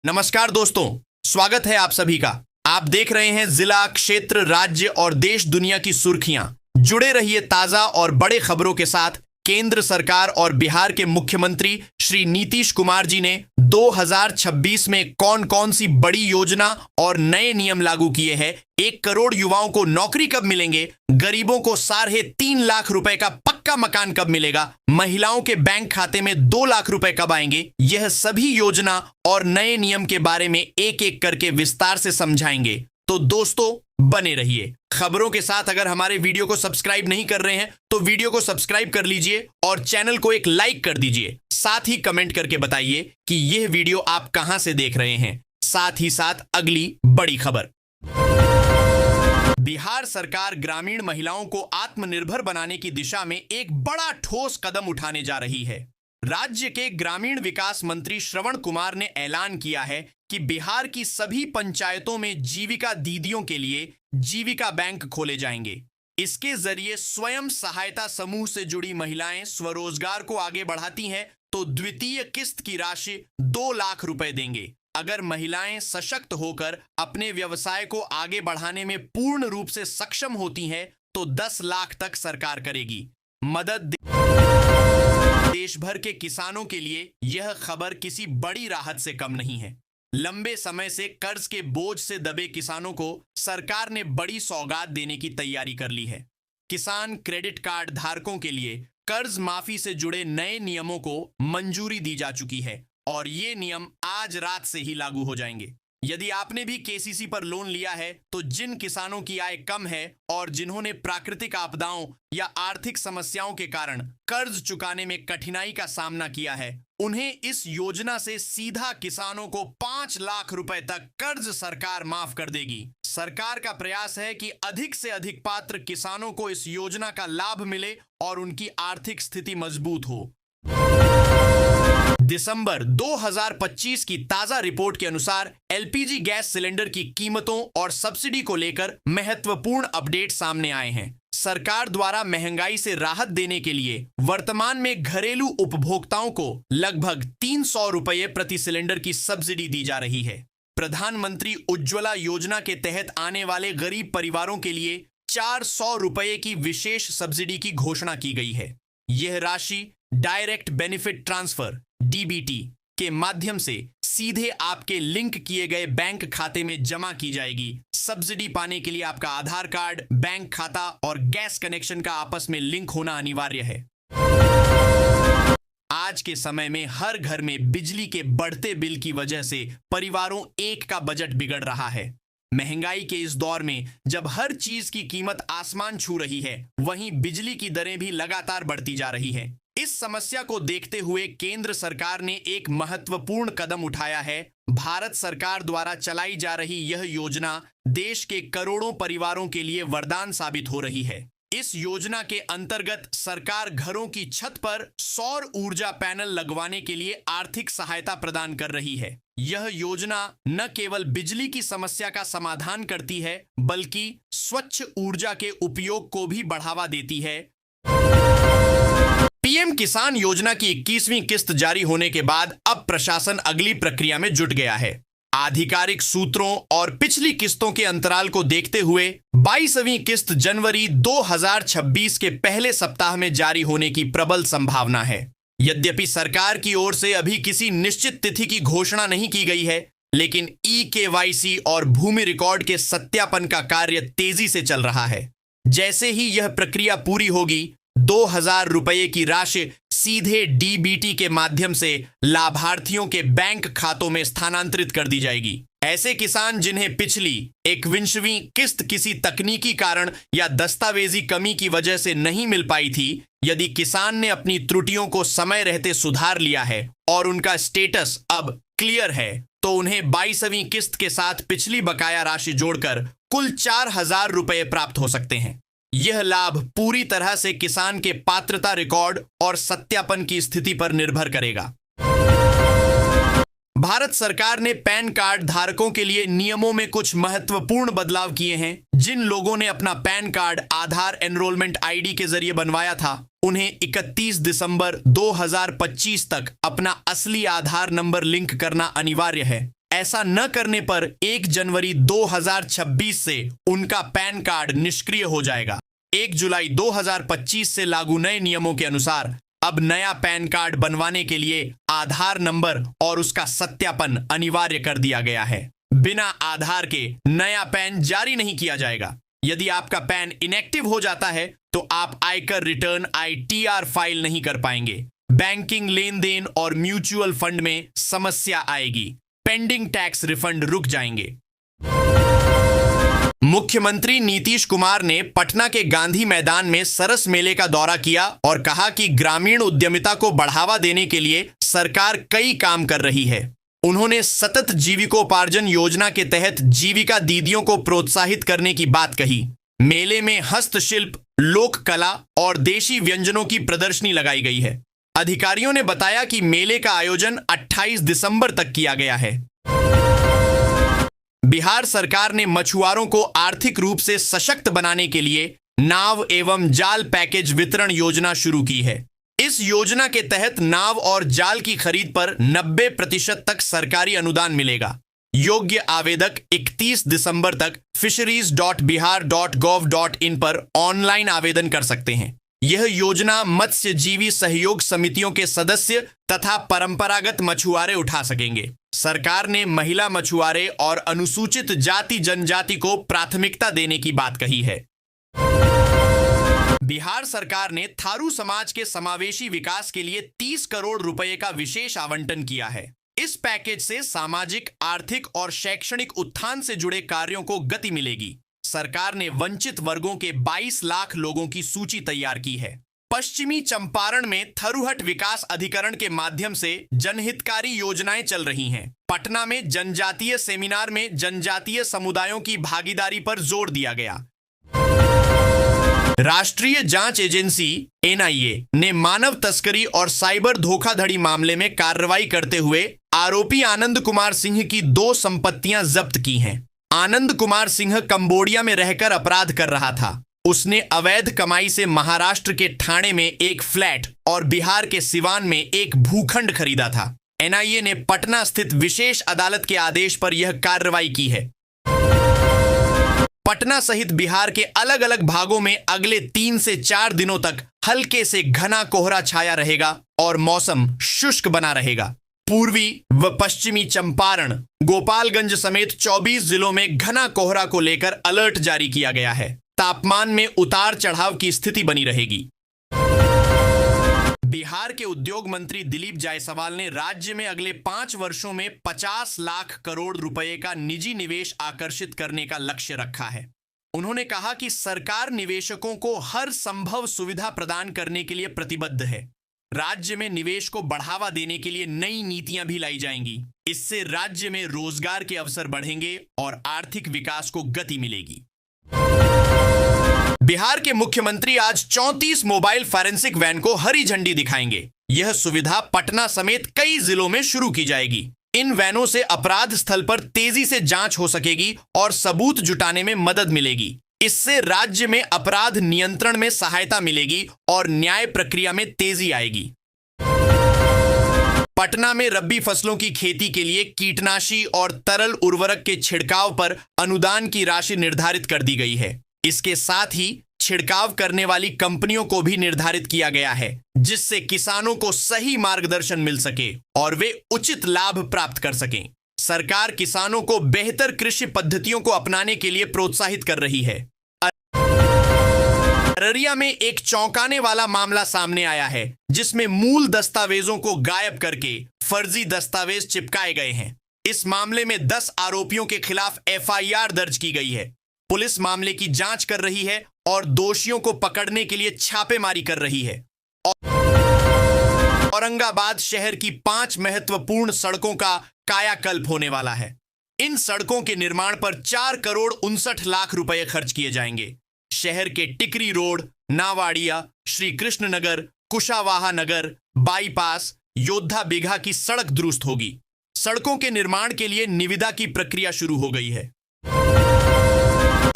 नमस्कार दोस्तों, स्वागत है आप सभी का। आप देख रहे हैं जिला, क्षेत्र, राज्य और देश दुनिया की सुर्खियां। जुड़े रहिए ताजा और बड़े खबरों के साथ। केंद्र सरकार और बिहार के मुख्यमंत्री श्री नीतीश कुमार जी ने 2026 में कौन कौन सी बड़ी योजना और नए नियम लागू किए हैं। 1 करोड़ युवाओं को नौकरी कब मिलेंगे, गरीबों को 3.5 लाख रुपए का पक्का मकान कब मिलेगा, महिलाओं के बैंक खाते में 2 लाख रुपए कब आएंगे, यह सभी योजना और नए नियम के बारे में एक एक करके विस्तार से समझाएंगे। तो दोस्तों बने रहिए खबरों के साथ। अगर हमारे वीडियो को सब्सक्राइब नहीं कर रहे हैं तो वीडियो को सब्सक्राइब कर लीजिए और चैनल को एक लाइक कर दीजिए। साथ ही कमेंट करके बताइए कि यह वीडियो आप कहां से देख रहे हैं। साथ ही साथ अगली बड़ी खबर, बिहार सरकार ग्रामीण महिलाओं को आत्मनिर्भर बनाने की दिशा में एक बड़ा ठोस कदम उठाने जा रही है। राज्य के ग्रामीण विकास मंत्री श्रवण कुमार ने ऐलान किया है कि बिहार की सभी पंचायतों में जीविका दीदियों के लिए जीविका बैंक खोले जाएंगे। इसके जरिए स्वयं सहायता समूह से जुड़ी महिलाएं स्वरोजगार को आगे बढ़ाती हैं तो द्वितीय किस्त की राशि 2 लाख रुपए देंगे। अगर महिलाएं सशक्त होकर अपने व्यवसाय को आगे बढ़ाने में पूर्ण रूप से सक्षम होती हैं तो 10 लाख तक सरकार करेगी मदद। देश भर के किसानों के लिए यह खबर किसी बड़ी राहत से कम नहीं है। लंबे समय से कर्ज के बोझ से दबे किसानों को सरकार ने बड़ी सौगात देने की तैयारी कर ली है। किसान क्रेडिट कार्ड धारकों के लिए कर्ज माफी से जुड़े नए नियमों को मंजूरी दी जा चुकी है और ये नियम आज रात से ही लागू हो जाएंगे। यदि आपने भी केसीसी पर लोन लिया है तो जिन किसानों की आय कम है और जिन्होंने प्राकृतिक आपदाओं या आर्थिक समस्याओं के कारण कर्ज चुकाने में कठिनाई का सामना किया है, उन्हें इस योजना से सीधा किसानों को 5 लाख रुपए तक कर्ज सरकार माफ कर देगी। सरकार का प्रयास है कि अधिक से अधिक पात्र किसानों को इस योजना का लाभ मिले और उनकी आर्थिक स्थिति मजबूत हो। दिसंबर 2025 की ताजा रिपोर्ट के अनुसार एलपीजी गैस सिलेंडर की कीमतों और सब्सिडी को लेकर महत्वपूर्ण अपडेट सामने आए हैं। सरकार द्वारा महंगाई से राहत देने के लिए वर्तमान में घरेलू उपभोक्ताओं को लगभग 300 रुपये प्रति सिलेंडर की सब्सिडी दी जा रही है। प्रधानमंत्री उज्ज्वला योजना के तहत आने वाले गरीब परिवारों के लिए 400 रुपये की विशेष सब्सिडी की घोषणा की गई है। यह राशि डायरेक्ट बेनिफिट ट्रांसफर डीबीटी के माध्यम से सीधे आपके लिंक किए गए बैंक खाते में जमा की जाएगी। सब्सिडी पाने के लिए आपका आधार कार्ड, बैंक खाता और गैस कनेक्शन का आपस में लिंक होना अनिवार्य है। आज के समय में हर घर में बिजली के बढ़ते बिल की वजह से परिवारों एक का बजट बिगड़ रहा है। महंगाई के इस दौर में जब हर चीज की कीमत आसमान छू रही है, वहीं बिजली की दरें भी लगातार बढ़ती जा रही है। इस समस्या को देखते हुए केंद्र सरकार ने एक महत्वपूर्ण कदम उठाया है। भारत सरकार द्वारा चलाई जा रही यह योजना देश के करोड़ों परिवारों के लिए वरदान साबित हो रही है। इस योजना के अंतर्गत सरकार घरों की छत पर सौर ऊर्जा पैनल लगवाने के लिए आर्थिक सहायता प्रदान कर रही है। यह योजना न केवल बिजली की समस्या का समाधान करती है बल्कि स्वच्छ ऊर्जा के उपयोग को भी बढ़ावा देती है। पीएम किसान योजना की 21वीं किस्त जारी होने के बाद अब प्रशासन अगली प्रक्रिया में जुट गया है। आधिकारिक सूत्रों और पिछली किस्तों के अंतराल को देखते हुए 22वीं किस्त जनवरी 2026 के पहले सप्ताह में जारी होने की प्रबल संभावना है। यद्यपि सरकार की ओर से अभी किसी निश्चित तिथि की घोषणा नहीं की गई है, लेकिन ई-केवाईसी और भूमि रिकॉर्ड के सत्यापन का कार्य तेजी से चल रहा है। जैसे ही यह प्रक्रिया पूरी होगी, 2000 रुपये की राशि सीधे डीबीटी के माध्यम से लाभार्थियों के बैंक खातों में स्थानांतरित कर दी जाएगी। ऐसे किसान जिन्हें पिछली 21वीं किस्त किसी तकनीकी कारण या दस्तावेजी कमी की वजह से नहीं मिल पाई थी, यदि किसान ने अपनी त्रुटियों को समय रहते सुधार लिया है और उनका स्टेटस अब क्लियर है, तो उन्हें 22वीं किस्त के साथ पिछली बकाया राशि जोड़कर कुल 4000 रुपये प्राप्त हो सकते हैं। यह लाभ पूरी तरह से किसान के पात्रता रिकॉर्ड और सत्यापन की स्थिति पर निर्भर करेगा। भारत सरकार ने पैन कार्ड धारकों के लिए नियमों में कुछ महत्वपूर्ण बदलाव किए हैं। जिन लोगों ने अपना पैन कार्ड आधार एनरोलमेंट आईडी के जरिए बनवाया था, उन्हें 31 दिसंबर 2025 तक अपना असली आधार नंबर लिंक करना अनिवार्य है। ऐसा न करने पर 1 जनवरी 2026 से उनका पैन कार्ड निष्क्रिय हो जाएगा। 1 जुलाई 2025 से लागू नए नियमों के अनुसार अब नया पैन कार्ड बनवाने के लिए आधार नंबर और उसका सत्यापन अनिवार्य कर दिया गया है। बिना आधार के नया पैन जारी नहीं किया जाएगा। यदि आपका पैन इनएक्टिव हो जाता है तो आप आयकर रिटर्न ITR फाइल नहीं कर पाएंगे। बैंकिंग लेन देन और म्यूचुअल फंड में समस्या आएगी। पेंडिंग टैक्स रिफंड रुक जाएंगे। मुख्यमंत्री नीतीश कुमार ने पटना के गांधी मैदान में सरस मेले का दौरा किया और कहा कि ग्रामीण उद्यमिता को बढ़ावा देने के लिए सरकार कई काम कर रही है। उन्होंने सतत जीविकोपार्जन योजना के तहत जीविका दीदियों को प्रोत्साहित करने की बात कही। मेले में हस्तशिल्प, लोक कला और देशी व्यंजनों की प्रदर्शनी लगाई गई है। अधिकारियों ने बताया कि मेले का आयोजन 28 दिसंबर तक किया गया है। बिहार सरकार ने मछुआरों को आर्थिक रूप से सशक्त बनाने के लिए नाव एवं जाल पैकेज वितरण योजना शुरू की है। इस योजना के तहत नाव और जाल की खरीद पर 90% तक सरकारी अनुदान मिलेगा। योग्य आवेदक 31 दिसंबर तक fisheries.bihar.gov.in पर ऑनलाइन आवेदन कर सकते हैं। यह योजना मत्स्यजीवी सहयोग समितियों के सदस्य तथा परंपरागत मछुआरे उठा सकेंगे। सरकार ने महिला मछुआरे और अनुसूचित जाति जनजाति को प्राथमिकता देने की बात कही है। बिहार सरकार ने थारू समाज के समावेशी विकास के लिए 30 करोड़ रुपए का विशेष आवंटन किया है। इस पैकेज से सामाजिक, आर्थिक और शैक्षणिक उत्थान से जुड़े कार्यों को गति मिलेगी। सरकार ने वंचित वर्गों के 22 लाख लोगों की सूची तैयार की है। पश्चिमी चंपारण में थरूहट विकास अधिकरण के माध्यम से जनहितकारी योजनाएं चल रही हैं। पटना में जनजातीय सेमिनार में जनजातीय समुदायों की भागीदारी पर जोर दिया गया। राष्ट्रीय जांच एजेंसी NIA ने मानव तस्करी और साइबर धोखाधड़ी मामले में कार्रवाई करते हुए आरोपी आनंद कुमार सिंह की 2 संपत्तियां जब्त की हैं। आनंद कुमार सिंह कंबोडिया में रहकर अपराध कर रहा था। उसने अवैध कमाई से महाराष्ट्र के ठाणे में एक फ्लैट और बिहार के सिवान में एक भूखंड खरीदा था। NIA ने पटना स्थित विशेष अदालत के आदेश पर यह कार्रवाई की है। पटना सहित बिहार के अलग अलग भागों में अगले 3 से 4 दिनों तक हल्के से घना कोहरा छाया रहेगा और मौसम शुष्क बना रहेगा। पूर्वी व पश्चिमी चंपारण, गोपालगंज समेत 24 जिलों में घना कोहरा को लेकर अलर्ट जारी किया गया है। तापमान में उतार चढ़ाव की स्थिति बनी रहेगी। बिहार के उद्योग मंत्री दिलीप जायसवाल ने राज्य में अगले 5 वर्षों में 50 लाख करोड़ रुपए का निजी निवेश आकर्षित करने का लक्ष्य रखा है। उन्होंने कहा कि सरकार निवेशकों को हर संभव सुविधा प्रदान करने के लिए प्रतिबद्ध है। राज्य में निवेश को बढ़ावा देने के लिए नई नीतियां भी लाई जाएंगी। इससे राज्य में रोजगार के अवसर बढ़ेंगे और आर्थिक विकास को गति मिलेगी। बिहार के मुख्यमंत्री आज 34 मोबाइल फॉरेंसिक वैन को हरी झंडी दिखाएंगे। यह सुविधा पटना समेत कई जिलों में शुरू की जाएगी। इन वैनों से अपराध स्थल पर तेजी से जांच हो सकेगी और सबूत जुटाने में मदद मिलेगी। इससे राज्य में अपराध नियंत्रण में सहायता मिलेगी और न्याय प्रक्रिया में तेजी आएगी। पटना में रबी फसलों की खेती के लिए कीटनाशी और तरल उर्वरक के छिड़काव पर अनुदान की राशि निर्धारित कर दी गई है। इसके साथ ही छिड़काव करने वाली कंपनियों को भी निर्धारित किया गया है, जिससे किसानों को सही मार्गदर्शन मिल सके और वे उचित लाभ प्राप्त कर सकें। सरकार किसानों को बेहतर कृषि पद्धतियों को अपनाने के लिए प्रोत्साहित कर रही है। अररिया में एक चौंकाने वाला मामला सामने आया है, जिसमें मूल दस्तावेजों को गायब करके फर्जी दस्तावेज चिपकाए गए हैं। इस मामले में 10 आरोपियों के खिलाफ FIR दर्ज की गई है। पुलिस मामले की जांच कर रही है और दोषियों को पकड़ने के लिए छापेमारी कर रही है। औरंगाबाद शहर की 5 महत्वपूर्ण सड़कों का कायाकल्प होने वाला है। इन सड़कों के निर्माण पर 4 करोड़ 59 लाख रुपए खर्च किए जाएंगे। शहर के टिकरी रोड, नावाड़िया, श्री कृष्ण नगर, कुशावाहा नगर, बाईपास, योद्धा बिघा की सड़क दुरुस्त होगी। सड़कों के निर्माण के लिए निविदा की प्रक्रिया शुरू हो गई है।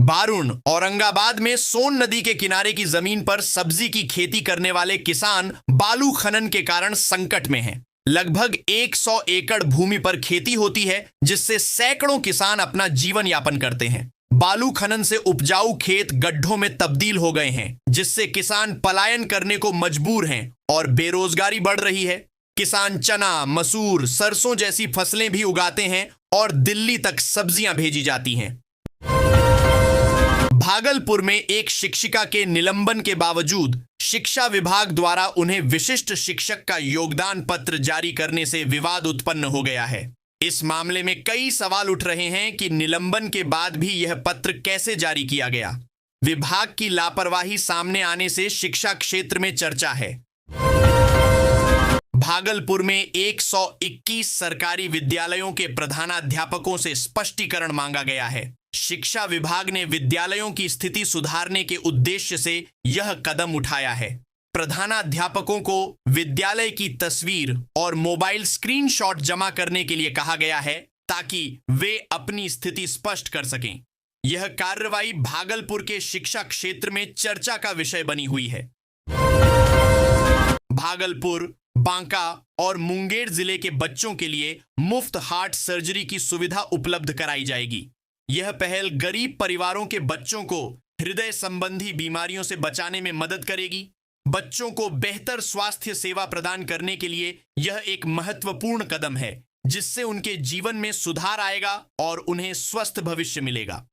बारुण, औरंगाबाद में सोन नदी के किनारे की जमीन पर सब्जी की खेती करने वाले किसान बालू खनन के कारण संकट में हैं। लगभग 100 एकड़ भूमि पर खेती होती है, जिससे सैकड़ों किसान अपना जीवन यापन करते हैं। बालू खनन से उपजाऊ खेत गड्ढों में तब्दील हो गए हैं, जिससे किसान पलायन करने को मजबूर हैं और बेरोजगारी बढ़ रही है। किसान चना, मसूर, सरसों जैसी फसलें भी उगाते हैं और दिल्ली तक सब्जियां भेजी जाती हैं। भागलपुर में एक शिक्षिका के निलंबन के बावजूद शिक्षा विभाग द्वारा उन्हें विशिष्ट शिक्षक का योगदान पत्र जारी करने से विवाद उत्पन्न हो गया है। इस मामले में कई सवाल उठ रहे हैं कि निलंबन के बाद भी यह पत्र कैसे जारी किया गया। विभाग की लापरवाही सामने आने से शिक्षा क्षेत्र में चर्चा है। भागलपुर में 121 सरकारी विद्यालयों के प्रधानाध्यापकों से स्पष्टीकरण मांगा गया है। शिक्षा विभाग ने विद्यालयों की स्थिति सुधारने के उद्देश्य से यह कदम उठाया है। प्रधानाध्यापकों को विद्यालय की तस्वीर और मोबाइल स्क्रीनशॉट जमा करने के लिए कहा गया है, ताकि वे अपनी स्थिति स्पष्ट कर सकें। यह कार्रवाई भागलपुर के शिक्षा क्षेत्र में चर्चा का विषय बनी हुई है। भागलपुर, बांका और मुंगेर जिले के बच्चों के लिए मुफ्त हार्ट सर्जरी की सुविधा उपलब्ध कराई जाएगी। यह पहल गरीब परिवारों के बच्चों को हृदय संबंधी बीमारियों से बचाने में मदद करेगी। बच्चों को बेहतर स्वास्थ्य सेवा प्रदान करने के लिए यह एक महत्वपूर्ण कदम है, जिससे उनके जीवन में सुधार आएगा और उन्हें स्वस्थ भविष्य मिलेगा।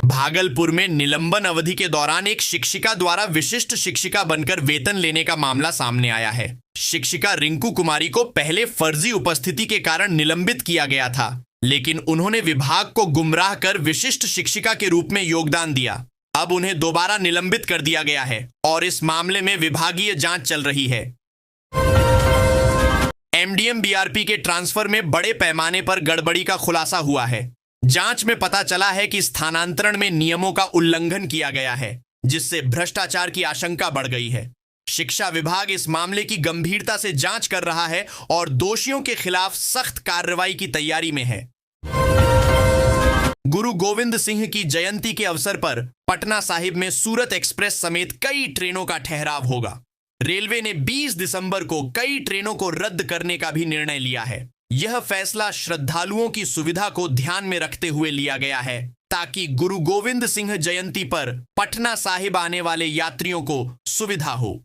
भागलपुर में निलंबन अवधि के दौरान एक शिक्षिका द्वारा विशिष्ट शिक्षिका बनकर वेतन लेने का मामला सामने आया है। शिक्षिका रिंकू कुमारी को पहले फर्जी उपस्थिति के कारण निलंबित किया गया था, लेकिन उन्होंने विभाग को गुमराह कर विशिष्ट शिक्षिका के रूप में योगदान दिया। अब उन्हें दोबारा निलंबित कर दिया गया है और इस मामले में विभागीय जांच चल रही है। एमडीएम बीआरपी के ट्रांसफर में बड़े पैमाने पर गड़बड़ी का खुलासा हुआ है। जांच में पता चला है कि स्थानांतरण में नियमों का उल्लंघन किया गया है, जिससे भ्रष्टाचार की आशंका बढ़ गई है। शिक्षा विभाग इस मामले की गंभीरता से जांच कर रहा है और दोषियों के खिलाफ सख्त कार्रवाई की तैयारी में है। गुरु गोविंद सिंह की जयंती के अवसर पर पटना साहिब में सूरत एक्सप्रेस समेत कई ट्रेनों का ठहराव होगा। रेलवे ने 20 दिसंबर को कई ट्रेनों को रद्द करने का भी निर्णय लिया है। यह फैसला श्रद्धालुओं की सुविधा को ध्यान में रखते हुए लिया गया है, ताकि गुरु गोविंद सिंह जयंती पर पटना साहिब आने वाले यात्रियों को सुविधा हो।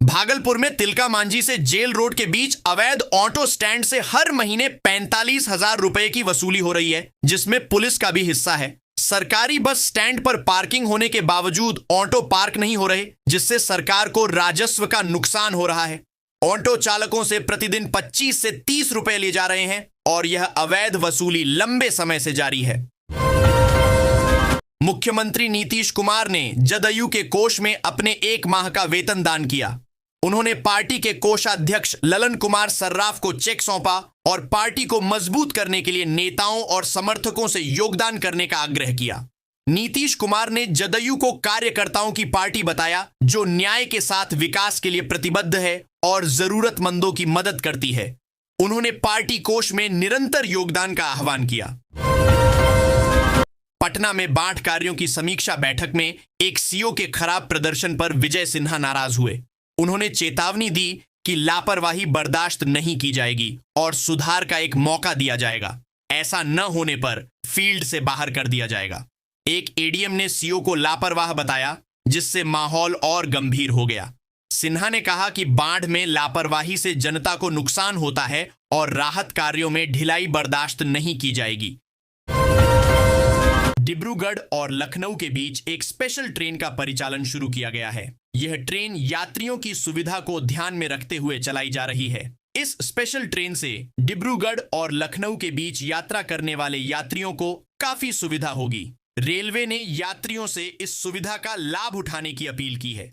भागलपुर में तिलका मांझी से जेल रोड के बीच अवैध ऑटो स्टैंड से हर महीने 45,000 रुपए की वसूली हो रही है, जिसमें पुलिस का भी हिस्सा है। सरकारी बस स्टैंड पर पार्किंग होने के बावजूद ऑटो पार्क नहीं हो रहे, जिससे सरकार को राजस्व का नुकसान हो रहा है। ऑटो चालकों से प्रतिदिन 25 से 30 रुपए लिए जा रहे हैं और यह अवैध वसूली लंबे समय से जारी है। मुख्यमंत्री नीतीश कुमार ने जदयू के कोष में अपने 1 माह का वेतन दान किया। उन्होंने पार्टी के कोषाध्यक्ष ललन कुमार सर्राफ को चेक सौंपा और पार्टी को मजबूत करने के लिए नेताओं और समर्थकों से योगदान करने का आग्रह किया। नीतीश कुमार ने जदयू को कार्यकर्ताओं की पार्टी बताया, जो न्याय के साथ विकास के लिए प्रतिबद्ध है और जरूरतमंदों की मदद करती है। उन्होंने पार्टी कोष में निरंतर योगदान का आह्वान किया। पटना में बांट कार्यों की समीक्षा बैठक में एक सीओ के खराब प्रदर्शन पर विजय सिन्हा नाराज हुए। उन्होंने चेतावनी दी कि लापरवाही बर्दाश्त नहीं की जाएगी और सुधार का एक मौका दिया जाएगा। ऐसा न होने पर फील्ड से बाहर कर दिया जाएगा। एक एडीएम ने सीओ को लापरवाह बताया, जिससे माहौल और गंभीर हो गया। सिन्हा ने कहा कि बाढ़ में लापरवाही से जनता को नुकसान होता है और राहत कार्यों में ढिलाई बर्दाश्त नहीं की जाएगी। डिब्रूगढ़ और लखनऊ के बीच एक स्पेशल ट्रेन का परिचालन शुरू किया गया है। यह ट्रेन यात्रियों की सुविधा को ध्यान में रखते हुए चलाई जा रही है। इस स्पेशल ट्रेन से डिब्रूगढ़ और लखनऊ के बीच यात्रा करने वाले यात्रियों को काफी सुविधा होगी। रेलवे ने यात्रियों से इस सुविधा का लाभ उठाने की अपील की है।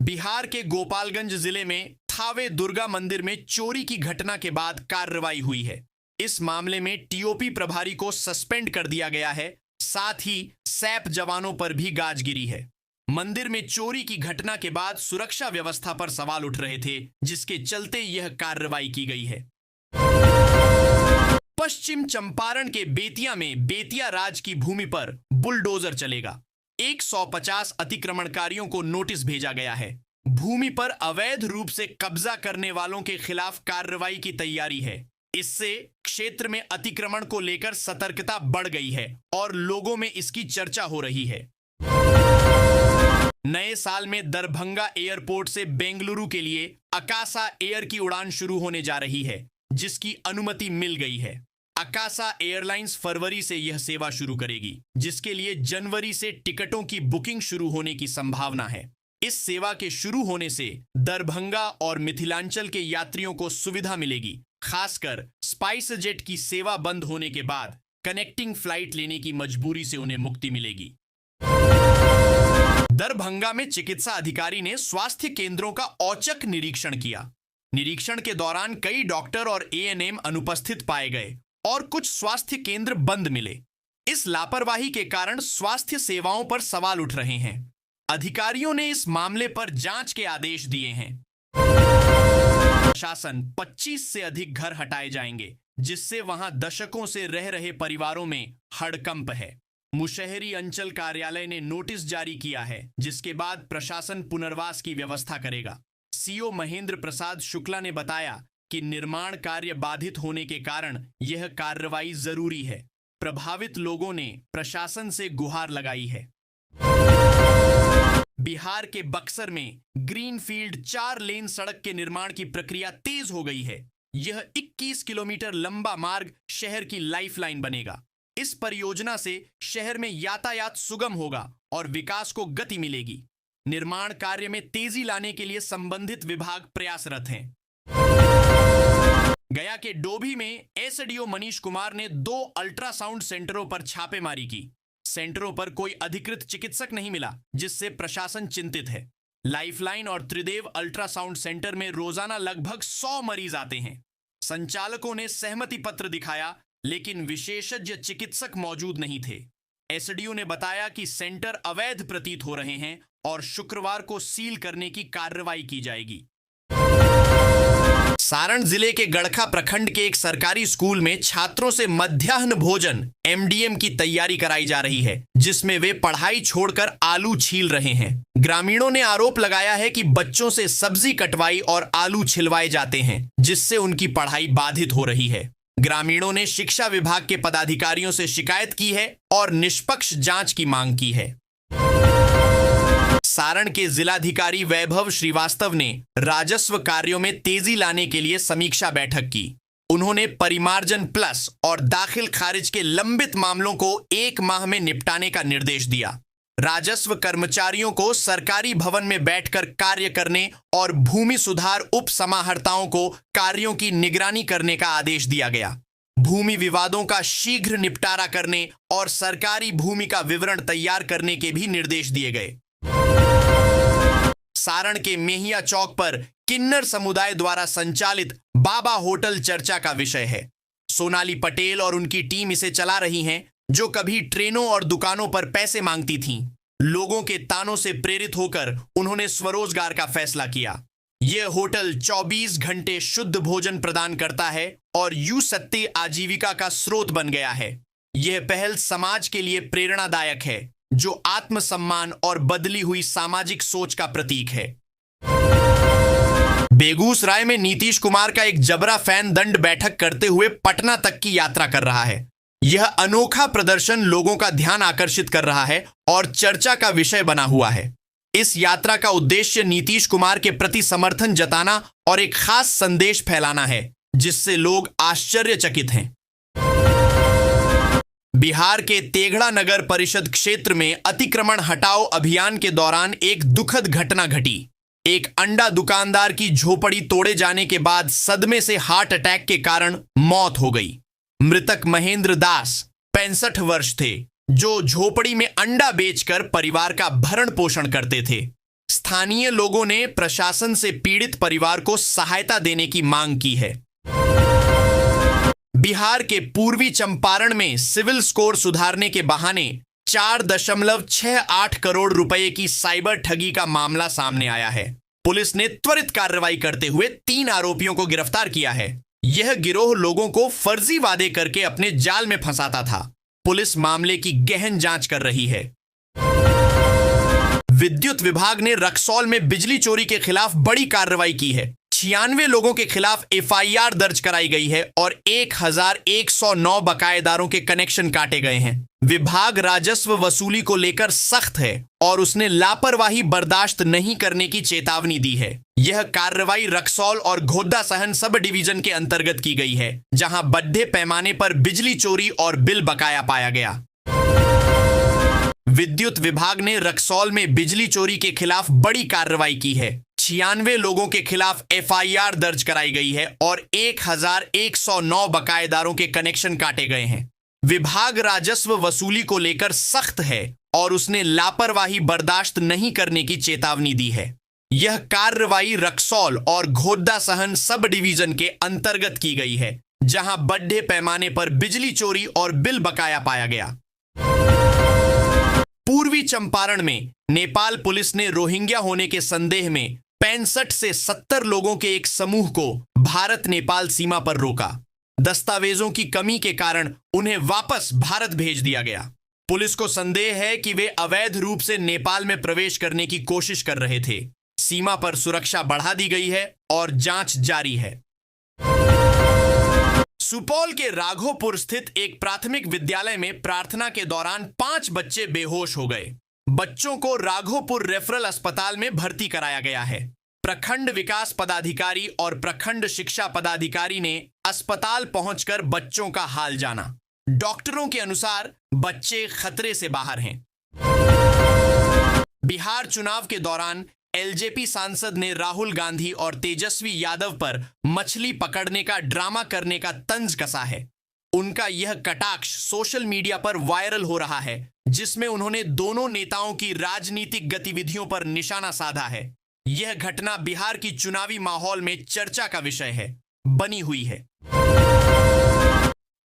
बिहार के गोपालगंज जिले में थावे दुर्गा मंदिर में चोरी की घटना के बाद कार्रवाई हुई है। इस मामले में टीओपी प्रभारी को सस्पेंड कर दिया गया है। साथ ही सैप जवानों पर भी गाज गिरी है। मंदिर में चोरी की घटना के बाद सुरक्षा व्यवस्था पर सवाल उठ रहे थे, जिसके चलते यह कार्रवाई की गई है। पश्चिम चंपारण के बेतिया में बेतिया राज की भूमि पर बुलडोजर चलेगा। 150 अतिक्रमणकारियों को नोटिस भेजा गया है। भूमि पर अवैध रूप से कब्जा करने वालों के खिलाफ कार्रवाई की तैयारी है। इससे क्षेत्र में अतिक्रमण को लेकर सतर्कता बढ़ गई है और लोगों में इसकी चर्चा हो रही है। नए साल में दरभंगा एयरपोर्ट से बेंगलुरु के लिए अकासा एयर की उड़ान शुरू होने जा रही है, जिसकी अनुमति मिल गई है। अकासा एयरलाइंस फरवरी से यह सेवा शुरू करेगी, जिसके लिए जनवरी से टिकटों की बुकिंग शुरू होने की संभावना है। इस सेवा के शुरू होने से दरभंगा और मिथिलांचल के यात्रियों को सुविधा मिलेगी। खासकर स्पाइस जेट की सेवा बंद होने के बाद कनेक्टिंग फ्लाइट लेने की मजबूरी से उन्हें मुक्ति मिलेगी। दरभंगा में चिकित्सा अधिकारी ने स्वास्थ्य केंद्रों का औचक निरीक्षण किया। निरीक्षण के दौरान कई डॉक्टर और एएनएम अनुपस्थित पाए गए और कुछ स्वास्थ्य केंद्र बंद मिले। इस लापरवाही के कारण स्वास्थ्य सेवाओं पर सवाल उठ रहे हैं। अधिकारियों ने इस मामले पर जांच के आदेश दिए हैं। प्रशासन 25 से अधिक घर हटाए जाएंगे, जिससे वहां दशकों से रह रहे परिवारों में हड़कंप है। मुशहरी अंचल कार्यालय ने नोटिस जारी किया है, जिसके बाद प्रशासन पुनर्वास की व्यवस्था करेगा। सीओ महेंद्र प्रसाद शुक्ला ने बताया कि निर्माण कार्य बाधित होने के कारण यह कार्रवाई जरूरी है। प्रभावित लोगों ने प्रशासन से गुहार लगाई है। बिहार के बक्सर में ग्रीनफील्ड 4 लेन सड़क के निर्माण की प्रक्रिया तेज हो गई है। यह 21 किलोमीटर लंबा मार्ग शहर की लाइफलाइन बनेगा। इस परियोजना से शहर में यातायात सुगम होगा और विकास को गति मिलेगी। निर्माण कार्य में तेजी लाने के लिए संबंधित विभाग प्रयासरत हैं। गया के डोभी में एसडीओ मनीष कुमार ने 2 अल्ट्रासाउंड सेंटरों पर छापेमारी की। सेंटरों पर कोई अधिकृत चिकित्सक नहीं मिला, जिससे प्रशासन चिंतित है। लाइफलाइन और त्रिदेव अल्ट्रासाउंड सेंटर में रोजाना लगभग 100 मरीज आते हैं। संचालकों ने सहमति पत्र दिखाया, लेकिन विशेषज्ञ चिकित्सक मौजूद नहीं थे। एसडीओ ने बताया कि सेंटर अवैध प्रतीत हो रहे हैं और शुक्रवार को सील करने की कार्रवाई की जाएगी। सारण जिले के गड़खा प्रखंड के एक सरकारी स्कूल में छात्रों से मध्याह्न भोजन एमडीएम की तैयारी कराई जा रही है, जिसमें वे पढ़ाई छोड़कर आलू छील रहे हैं। ग्रामीणों ने आरोप लगाया है कि बच्चों से सब्जी कटवाई और आलू छिलवाए जाते हैं, जिससे उनकी पढ़ाई बाधित हो रही है। ग्रामीणों ने शिक्षा विभाग के पदाधिकारियों से शिकायत की है और निष्पक्ष जांच की मांग की है। सारण के जिलाधिकारी वैभव श्रीवास्तव ने राजस्व कार्यों में तेजी लाने के लिए समीक्षा बैठक की। उन्होंने परिमार्जन प्लस और दाखिल खारिज के लंबित मामलों को 1 माह में निपटाने का निर्देश दिया। राजस्व कर्मचारियों को सरकारी भवन में बैठकर कार्य करने और भूमि सुधार उप समाहर्ताओं को कार्यों की निगरानी करने का आदेश दिया गया। भूमि विवादों का शीघ्र निपटारा करने और सरकारी भूमि का विवरण तैयार करने के भी निर्देश दिए गए। सारण के मेहिया चौक पर किन्नर समुदाय द्वारा संचालित बाबा होटल चर्चा का विषय है। सोनाली पटेल और उनकी टीम इसे चला रही हैं, जो कभी ट्रेनों और दुकानों पर पैसे मांगती थीं। लोगों के तानों से प्रेरित होकर उन्होंने स्वरोजगार का फैसला किया। यह होटल 24 घंटे शुद्ध भोजन प्रदान करता है और युसत्ती आजीविका का स्रोत बन गया है। यह पहल समाज के लिए प्रेरणादायक है, जो आत्मसम्मान और बदली हुई सामाजिक सोच का प्रतीक है। बेगूसराय में नीतीश कुमार का एक जबरा फैन दंड बैठक करते हुए पटना तक की यात्रा कर रहा है। यह अनोखा प्रदर्शन लोगों का ध्यान आकर्षित कर रहा है और चर्चा का विषय बना हुआ है। इस यात्रा का उद्देश्य नीतीश कुमार के प्रति समर्थन जताना और एक खास संदेश फैलाना है, जिससे लोग आश्चर्यचकित हैं। बिहार के तेघड़ा नगर परिषद क्षेत्र में अतिक्रमण हटाओ अभियान के दौरान एक दुखद घटना घटी। एक अंडा दुकानदार की झोपड़ी तोड़े जाने के बाद सदमे से हार्ट अटैक के कारण मौत हो गई। मृतक महेंद्र दास 65 वर्ष थे, जो झोपड़ी में अंडा बेचकर परिवार का भरण पोषण करते थे। स्थानीय लोगों ने प्रशासन से पीड़ित परिवार को सहायता देने की मांग की है। बिहार के पूर्वी चंपारण में सिविल स्कोर सुधारने के बहाने 4.68 करोड़ रुपए की साइबर ठगी का मामला सामने आया है। पुलिस ने त्वरित कार्रवाई करते हुए 3 आरोपियों को गिरफ्तार किया है। यह गिरोह लोगों को फर्जी वादे करके अपने जाल में फंसाता था। पुलिस मामले की गहन जांच कर रही है। विद्युत विभाग ने रक्सौल में बिजली चोरी के खिलाफ बड़ी कार्रवाई की है। 96 लोगों के खिलाफ एफआईआर दर्ज कराई गई है और 1109 बकायेदारों के कनेक्शन काटे गए हैं। विभाग राजस्व वसूली को लेकर सख्त है और उसने लापरवाही बर्दाश्त नहीं करने की चेतावनी दी है। यह कार्रवाई रक्सौल और घोद्दा सहन सब डिवीजन के अंतर्गत की गई है, जहां बड़े पैमाने पर बिजली चोरी और बिल बकाया पाया गया। विद्युत विभाग ने रक्सौल में बिजली चोरी के खिलाफ बड़ी कार्रवाई की है। 96 लोगों के खिलाफ एफआईआर दर्ज कराई गई है और 1109 बकायेदारों के कनेक्शन काटे गए हैं। विभाग राजस्व वसूली को लेकर सख्त है और उसने लापरवाही बर्दाश्त नहीं करने की चेतावनी दी है। यह कार्रवाई रक्सौल और घोद्दा सहन सब डिवीजन के अंतर्गत की गई है, जहां बड़े पैमाने पर बिजली चोरी और बिल बकाया पाया गया। पूर्वी चंपारण में नेपाल पुलिस ने रोहिंग्या होने के संदेह में 65 से 70 लोगों के एक समूह को भारत नेपाल सीमा पर रोका। दस्तावेजों की कमी के कारण उन्हें वापस भारत भेज दिया गया। पुलिस को संदेह है कि वे अवैध रूप से नेपाल में प्रवेश करने की कोशिश कर रहे थे। सीमा पर सुरक्षा बढ़ा दी गई है और जांच जारी है। सुपौल के राघोपुर स्थित एक प्राथमिक विद्यालय में प्रार्थना के दौरान 5 बच्चे बेहोश हो गए। बच्चों को राघोपुर रेफरल अस्पताल में भर्ती कराया गया है। प्रखंड विकास पदाधिकारी और प्रखंड शिक्षा पदाधिकारी ने अस्पताल पहुंचकर बच्चों का हाल जाना। डॉक्टरों के अनुसार बच्चे खतरे से बाहर हैं। बिहार चुनाव के दौरान एलजेपी सांसद ने राहुल गांधी और तेजस्वी यादव पर मछली पकड़ने का ड्रामा करने का तंज कसा है। उनका यह कटाक्ष सोशल मीडिया पर वायरल हो रहा है, जिसमें उन्होंने दोनों नेताओं की राजनीतिक गतिविधियों पर निशाना साधा है। यह घटना बिहार की चुनावी माहौल में चर्चा का विषय है, बनी हुई है।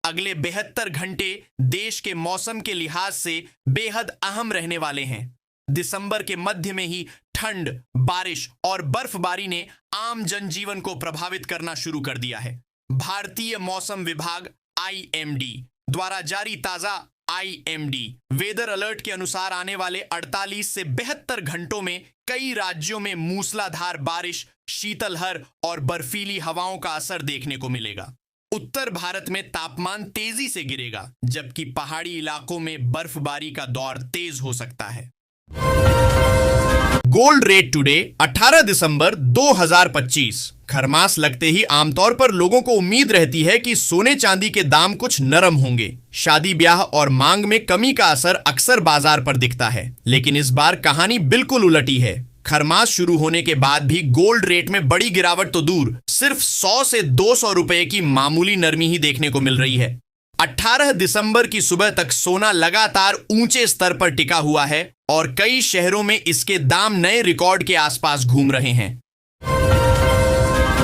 अगले 72 घंटे देश के मौसम के लिहाज से बेहद अहम रहने वाले हैं। दिसंबर के मध्य में ही ठंड, बारिश और बर्फबारी ने आम जनजीवन को प्रभावित करना शुरू कर दिया है। भारतीय मौसम विभाग आईएमडी द्वारा जारी ताजा आईएमडी वेदर अलर्ट के अनुसार आने वाले 48 से 72 घंटों में कई राज्यों में मूसलाधार बारिश, शीतलहर और बर्फीली हवाओं का असर देखने को मिलेगा। उत्तर भारत में तापमान तेजी से गिरेगा, जबकि पहाड़ी इलाकों में बर्फबारी का दौर तेज हो सकता है। गोल्ड रेट टुडे 18 दिसंबर 2025। खरमास लगते ही आमतौर पर लोगों को उम्मीद रहती है कि सोने चांदी के दाम कुछ नरम होंगे। शादी ब्याह और मांग में कमी का असर अक्सर बाजार पर दिखता है, लेकिन इस बार कहानी बिल्कुल उलटी है। खरमास शुरू होने के बाद भी गोल्ड रेट में बड़ी गिरावट तो दूर, सिर्फ 100 से 200 रुपए की मामूली नरमी ही देखने को मिल रही है। 18 दिसंबर की सुबह तक सोना लगातार ऊंचे स्तर पर टिका हुआ है और कई शहरों में इसके दाम नए रिकॉर्ड के आसपास घूम रहे हैं।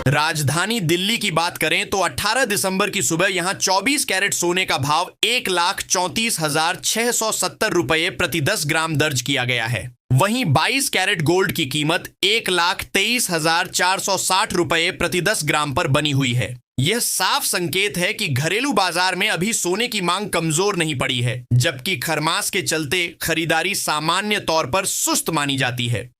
राजधानी दिल्ली की बात करें तो 18 दिसंबर की सुबह यहां 24 कैरेट सोने का भाव 1,34,670 रुपये प्रति 10 ग्राम दर्ज किया गया है। वहीं 22 कैरेट गोल्ड की कीमत 1,23,460 रुपये प्रति 10 ग्राम पर बनी हुई है। यह साफ संकेत है कि घरेलू बाजार में अभी सोने की मांग कमजोर नहीं पड़ी है, जबकि खरमास के चलते खरीदारी सामान्य तौर पर सुस्त मानी जाती है।